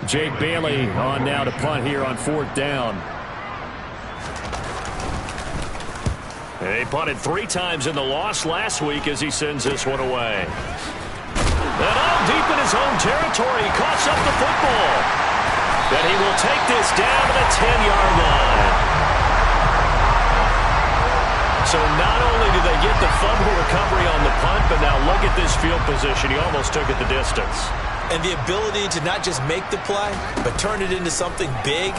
Jake Bailey on now to punt here on 4th down. He punted 3 times in the loss last week as he sends this one away. And all deep in his own territory, he coughs up the football. And he will take this down to the 10-yard line. So not only do they get the fumble recovery on the punt, but now look at this field position. He almost took it the distance. And the ability to not just make the play, but turn it into something big,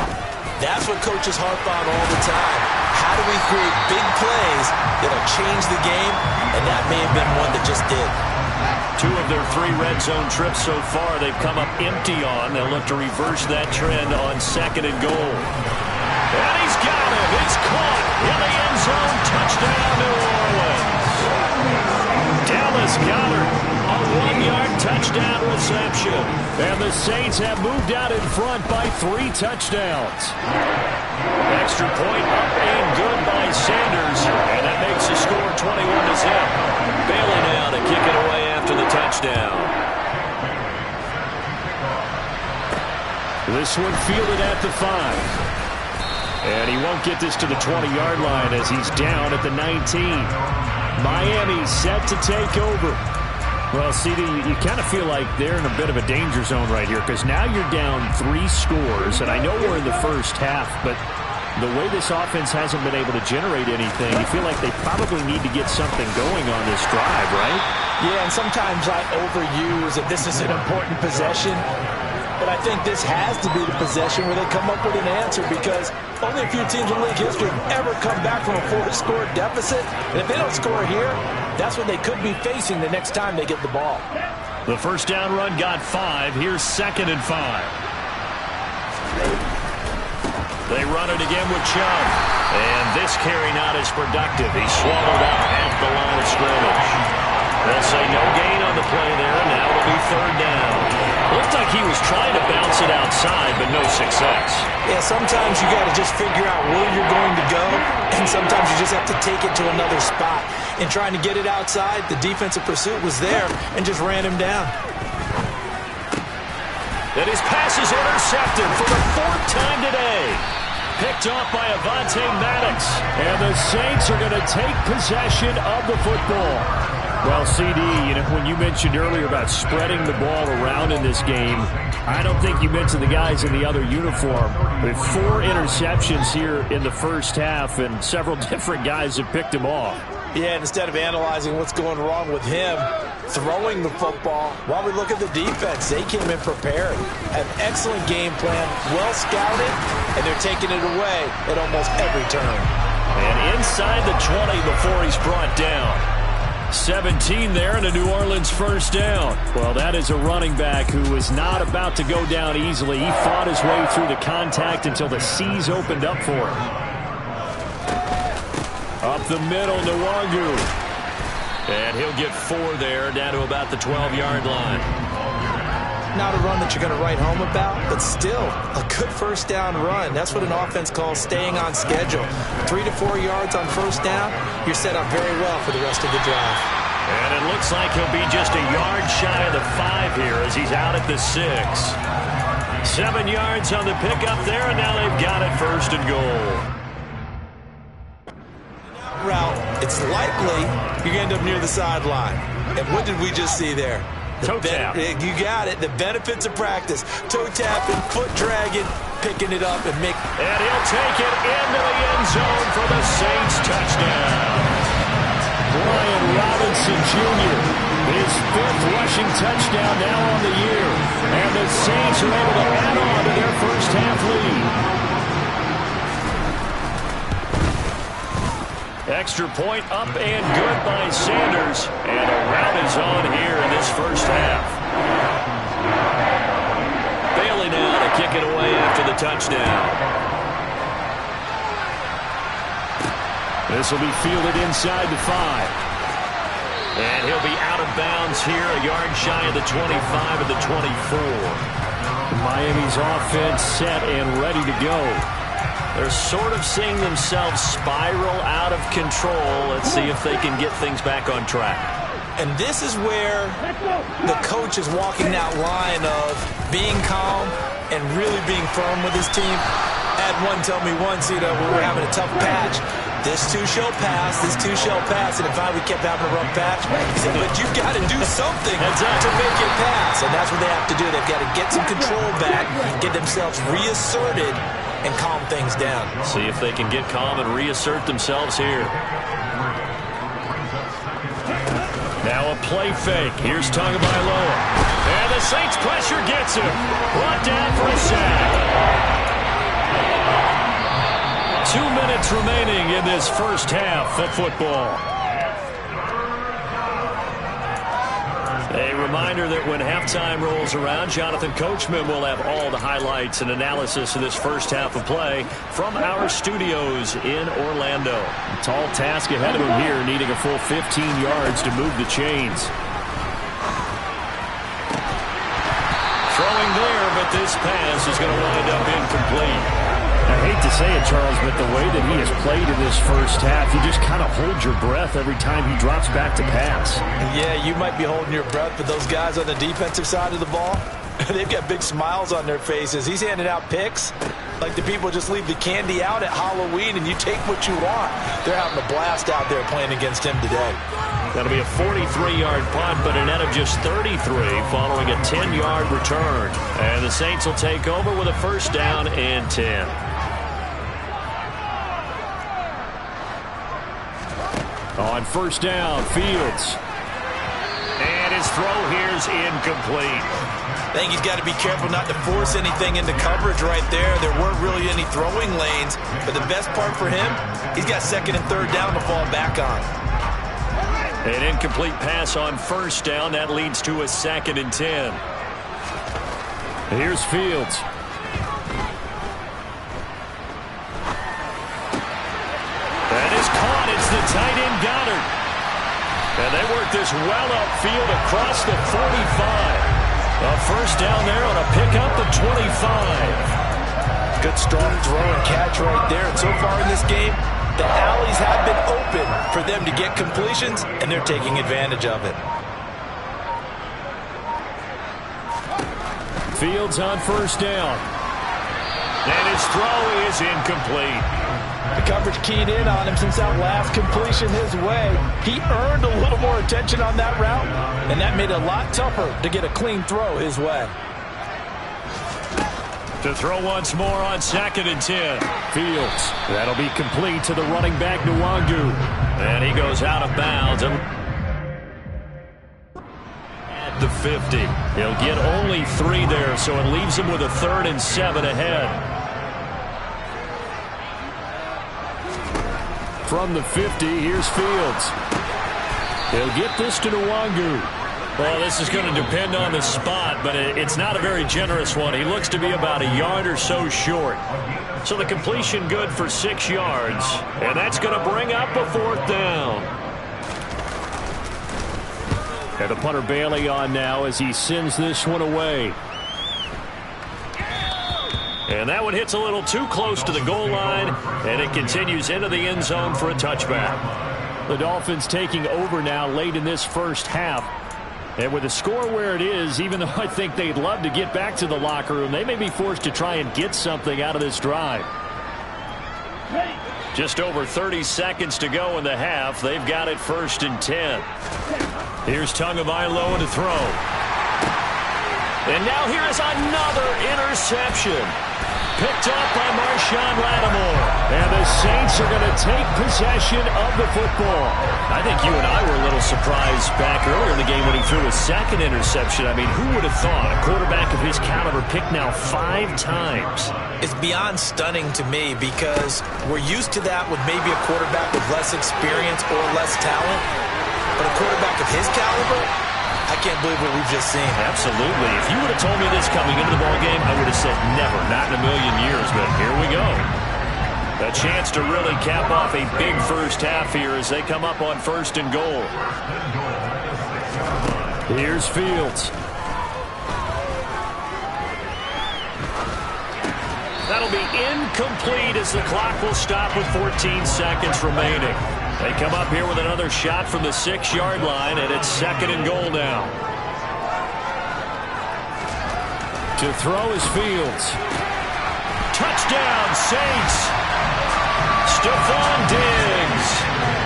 that's what coaches harp on all the time. How do we create big plays that'll change the game? And that may have been one that just did. 2 of their 3 red zone trips so far they've come up empty on. They'll look to reverse that trend on 2nd and goal. And he's got him. It's caught in the end zone. Touchdown, New Orleans. Dallas Goedert, a 1-yard touchdown reception. And the Saints have moved out in front by 3 touchdowns. Extra point up and good by Sanders. And that makes the score 21-0. Bailey now to kick it away after the touchdown. This one fielded at the 5. And he won't get this to the 20-yard line as he's down at the 19. Miami set to take over. Well, CD, you kind of feel like they're in a bit of a danger zone right here because now you're down 3 scores. And I know we're in the first half, but the way this offense hasn't been able to generate anything, you feel like they probably need to get something going on this drive, right? Yeah, and sometimes I overuse that this is an important possession. But I think this has to be the possession where they come up with an answer because only a few teams in league history have ever come back from a 4-score deficit. And if they don't score here, that's what they could be facing the next time they get the ball. The first down run got 5. Here's 2nd and 5. They run it again with Chubb. And this carry not as productive. He's swallowed up at the line of scrimmage. They'll say no gain on the play there, and now it'll be 3rd down. Looked like he was trying to bounce it outside, but no success. Yeah, sometimes you got to just figure out where you're going to go, and sometimes you just have to take it to another spot. In trying to get it outside, the defensive pursuit was there and just ran him down. And his pass is intercepted for the 4th time today. Picked off by Avonte Maddox. And the Saints are going to take possession of the football. Well, CD, when you mentioned earlier about spreading the ball around in this game, I don't think you mentioned the guys in the other uniform. With 4 interceptions here in the first half, and several different guys have picked him off. Yeah, and instead of analyzing what's going wrong with him, throwing the football, while we look at the defense, they came in prepared. An excellent game plan, well scouted, and they're taking it away at almost every turn. And inside the 20 before he's brought down. 17 there and a New Orleans first down. Well, that is a running back who was not about to go down easily. He fought his way through the contact until the seas opened up for him. Up the middle, Nwangu. And he'll get 4 there, down to about the 12-yard line. Not a run that you're going to write home about, but still a good first down run. That's what an offense calls staying on schedule. 3 to 4 yards on first down, you're set up very well for the rest of the drive. And it looks like he'll be just a yard shy of the 5 here as he's out at the 6. 7 yards on the pickup there, and now they've got it 1st and goal. Route, it's likely you're going to end up near the sideline. And what did we just see there? Toe tap. You got it. The benefits of practice. Toe tapping, foot dragging, picking it up and make. And he'll take it into the end zone for the Saints touchdown. Brian Robinson Jr. His 5th rushing touchdown now on the year. And the Saints are able to add on to their first half lead. Extra point up and good by Sanders. And a rout is on here in this first half. Bailey now to kick it away after the touchdown. This will be fielded inside the 5. And he'll be out of bounds here, a yard shy of the 25 of the 24. Miami's offense set and ready to go. They're sort of seeing themselves spiral out of control. Let's see if they can get things back on track. And this is where the coach is walking that line of being calm and really being firm with his team. I had one tell me once, when we were having a tough patch, this too shall pass, this too shall pass. And if we kept having a rough patch, he said, but you've got to do something to make it pass. And that's what they have to do. They've got to get some control back, get themselves reasserted, and calm things down. See if they can get calm and reassert themselves here. Now a play fake. Here's Tagovailoa. And the Saints pressure gets him. Brought down for a sack. 2 minutes remaining in this first half of football. A reminder that when halftime rolls around, Jonathan Coachman will have all the highlights and analysis of this first half of play from our studios in Orlando. A tall task ahead of him here, needing a full 15 yards to move the chains. Throwing there, but this pass is going to wind up incomplete. I hate to say it, Charles, but the way that he has played in this first half, you just kind of hold your breath every time he drops back to pass. Yeah, you might be holding your breath, but those guys on the defensive side of the ball, they've got big smiles on their faces. He's handing out picks like the people just leave the candy out at Halloween and you take what you want. They're having a blast out there playing against him today. That'll be a 43-yard punt, but a net of just 33 following a 10-yard return. And the Saints will take over with a first down and 10. On first down, Fields. And his throw here's incomplete. I think he's got to be careful not to force anything into coverage right there. There weren't really any throwing lanes, but the best part for him, he's got second and third down to fall back on. An incomplete pass on first down. That leads to a second and 10. Here's Fields. That is caught. It's the tight end Goddard. And they work this well upfield across the 45. A first down there on a pickup of 25. Good strong throw and catch right there. And so far in this game, the alleys have been open for them to get completions, and they're taking advantage of it. Fields on first down. And his throw is incomplete. The coverage keyed in on him since that last completion his way. He earned a little more attention on that route, and that made it a lot tougher to get a clean throw his way. To throw once more on second and 10. Fields. That'll be complete to the running back, Nwangu. And he goes out of bounds at the 50. He'll get only 3 there, so it leaves him with a 3rd and 7 ahead. From the 50, here's Fields. He'll get this to Nwangu. Well, this is going to depend on the spot, but it's not a very generous one. He looks to be about a yard or so short. So the completion good for 6 yards, and that's going to bring up a 4th down. And the punter Bailey on now as he sends this one away. And that one hits a little too close to the goal line, and it continues into the end zone for a touchback. The Dolphins taking over now late in this first half. And with the score where it is, even though I think they'd love to get back to the locker room, they may be forced to try and get something out of this drive. Just over 30 seconds to go in the half. They've got it 1st and 10. Here's Tagovailoa to throw. And now here is another interception. Picked up by Marshawn Lattimore. And the Saints are going to take possession of the football. I think you and I were a little surprised back earlier in the game when he threw his 2nd interception. I mean, who would have thought a quarterback of his caliber picked now 5 times? It's beyond stunning to me because we're used to that with maybe a quarterback with less experience or less talent. But a quarterback of his caliber, I can't believe what we've just seen. Absolutely. If you would have told me this coming into the ballgame, I would have said never, not in a million years. But here we go. A chance to really cap off a big first half here as they come up on 1st and goal. Here's Fields. That'll be incomplete as the clock will stop with 14 seconds remaining. They come up here with another shot from the 6-yard line, and it's 2nd and goal now. To throw is Fields. Touchdown, Saints. Stephon Diggs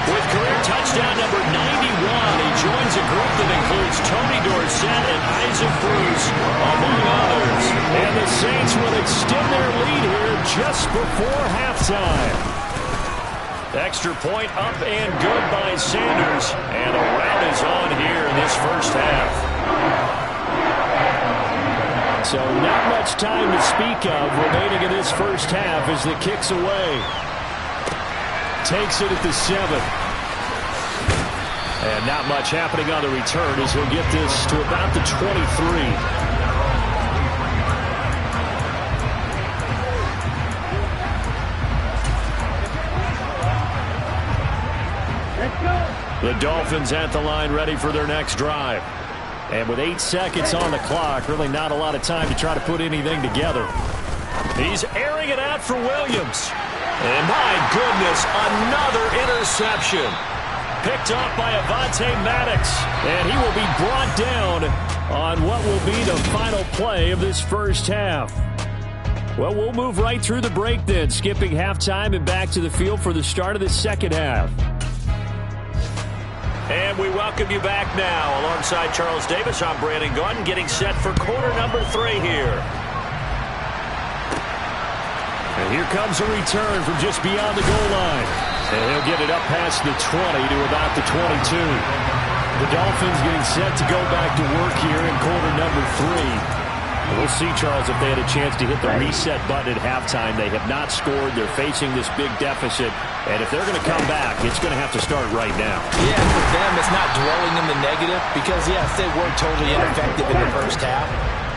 with career touchdown number 91. He joins a group that includes Tony Dorsett and Isaac Bruce, among others. And the Saints will extend their lead here just before halftime. Extra point up and good by Sanders. And a rout is on here in this first half. So not much time to speak of remaining in this first half as the kick's away. Takes it at the 7. And not much happening on the return as he'll get this to about the 23. The Dolphins at the line ready for their next drive. And with 8 seconds on the clock, really not a lot of time to try to put anything together. He's airing it out for Williams. And my goodness, another interception. Picked off by Avonte Maddox. And he will be brought down on what will be the final play of this first half. Well, we'll move right through the break then, skipping halftime and back to the field for the start of the second half. And we welcome you back now. Alongside Charles Davis, I'm Brandon Gaudin, getting set for quarter number 3 here. And here comes a return from just beyond the goal line. And he'll get it up past the 20 to about the 22. The Dolphins getting set to go back to work here in quarter number 3. We'll see, Charles, if they had a chance to hit the reset button at halftime. They have not scored. They're facing this big deficit. And if they're going to come back, it's going to have to start right now. Yeah, for them, it's not dwelling in the negative because, yes, they were totally ineffective in the first half.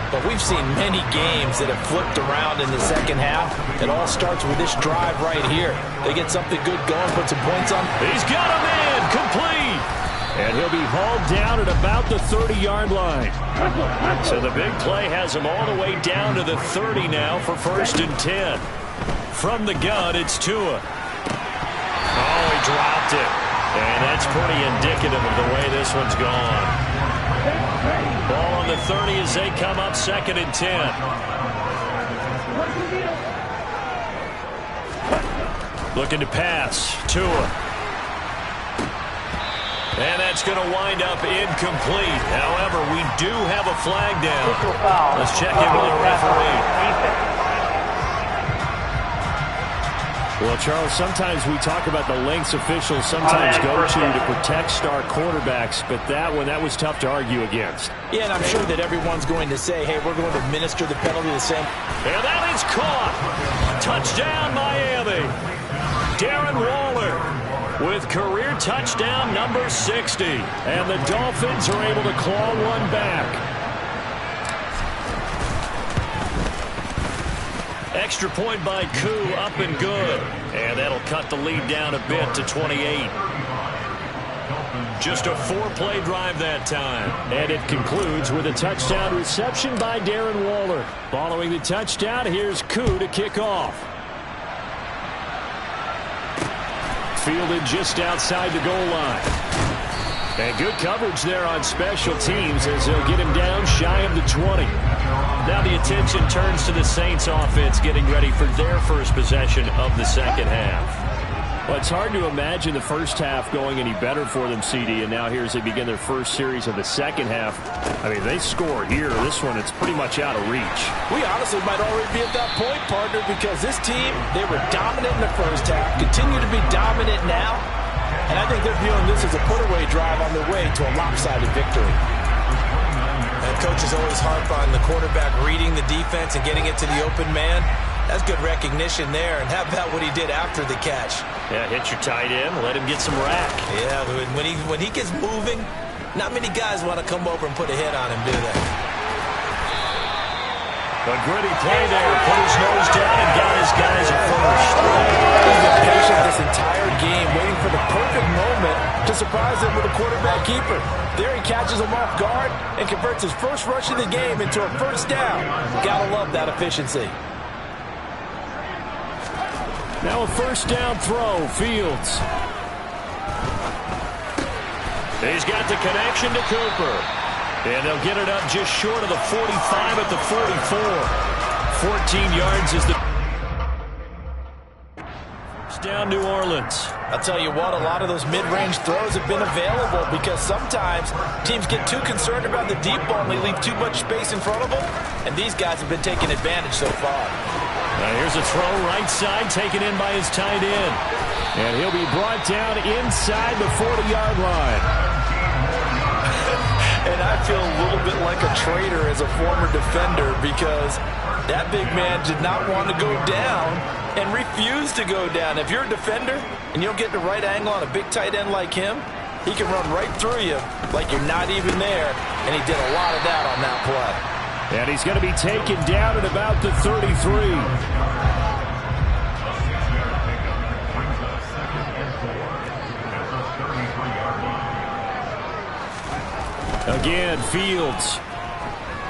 But we've seen many games that have flipped around in the second half. It all starts with this drive right here. They get something good going, put some points on. He's got a man, complete. And he'll be hauled down at about the 30-yard line. So the big play has him all the way down to the 30 now for 1st and 10. From the gun, it's Tua. Oh, he dropped it. And that's pretty indicative of the way this one's gone. Ball on the 30 as they come up 2nd and 10. Looking to pass. Tua. And that's going to wind up incomplete. However, we do have a flag down. Let's check in with the referee. Well, Charles, sometimes we talk about the lengths officials sometimes go to protect star quarterbacks, but that was tough to argue against. Yeah, and I'm sure that everyone's going to say, hey, we're going to administer the penalty the same. And that is caught. Touchdown, Miami. Darren Waller with career touchdown number 60. And the Dolphins are able to claw one back. Extra point by Koo, up and good. And that'll cut the lead down a bit to 28. Just a 4-play drive that time. And it concludes with a touchdown reception by Darren Waller. Following the touchdown, here's Koo to kick off. Fielded just outside the goal line. And good coverage there on special teams as they'll get him down shy of the 20. Now the attention turns to the Saints offense getting ready for their first possession of the second half. Well, it's hard to imagine the first half going any better for them, CD, and now here as they begin their first series of the second half. I mean, they score here. This one, it's pretty much out of reach. We honestly might already be at that point, partner, because this team, they were dominant in the first half, continue to be dominant now, and I think they're viewing this as a put-away drive on their way to a lopsided victory. And coaches always harp on the quarterback reading the defense and getting it to the open man. That's good recognition there. And how about what he did after the catch? Yeah, hit your tight end, let him get some rack. Yeah, when he gets moving, not many guys want to come over and put a hit on him, do they? A gritty play there, put his nose down and got his guys at first. He's been patient this entire game, waiting for the perfect moment to surprise them with a quarterback keeper. There he catches him off guard and converts his first rush of the game into a first down. Gotta love that efficiency. Now a first down throw, Fields. He's got the connection to Cooper. And they'll get it up just short of the 45 at the 44. 14 yards is the... First down, New Orleans. I'll tell you what, a lot of those mid-range throws have been available because sometimes teams get too concerned about the deep ball and they leave too much space in front of them, and these guys have been taking advantage so far. Now here's a throw right side taken in by his tight end. And he'll be brought down inside the 40-yard line. And I feel a little bit like a traitor as a former defender because that big man did not want to go down and refused to go down. If you're a defender and you'll get the right angle on a big tight end like him, he can run right through you like you're not even there, and he did a lot of that on that play. And he's going to be taken down at about the 33. Again, Fields.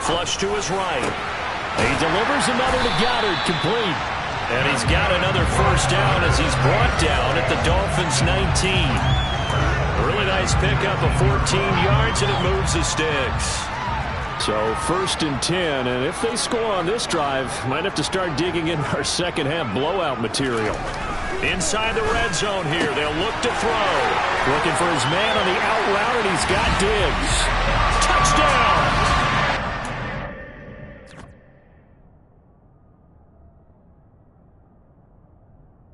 Flush to his right. He delivers another to Goddard, complete. And he's got another first down as he's brought down at the Dolphins' 19. Really nice pickup of 14 yards, and it moves the sticks. So 1st and 10, and if they score on this drive, might have to start digging in our second half blowout material. Inside the red zone here, they'll look to throw. Looking for his man on the out route, and he's got Diggs. Touchdown!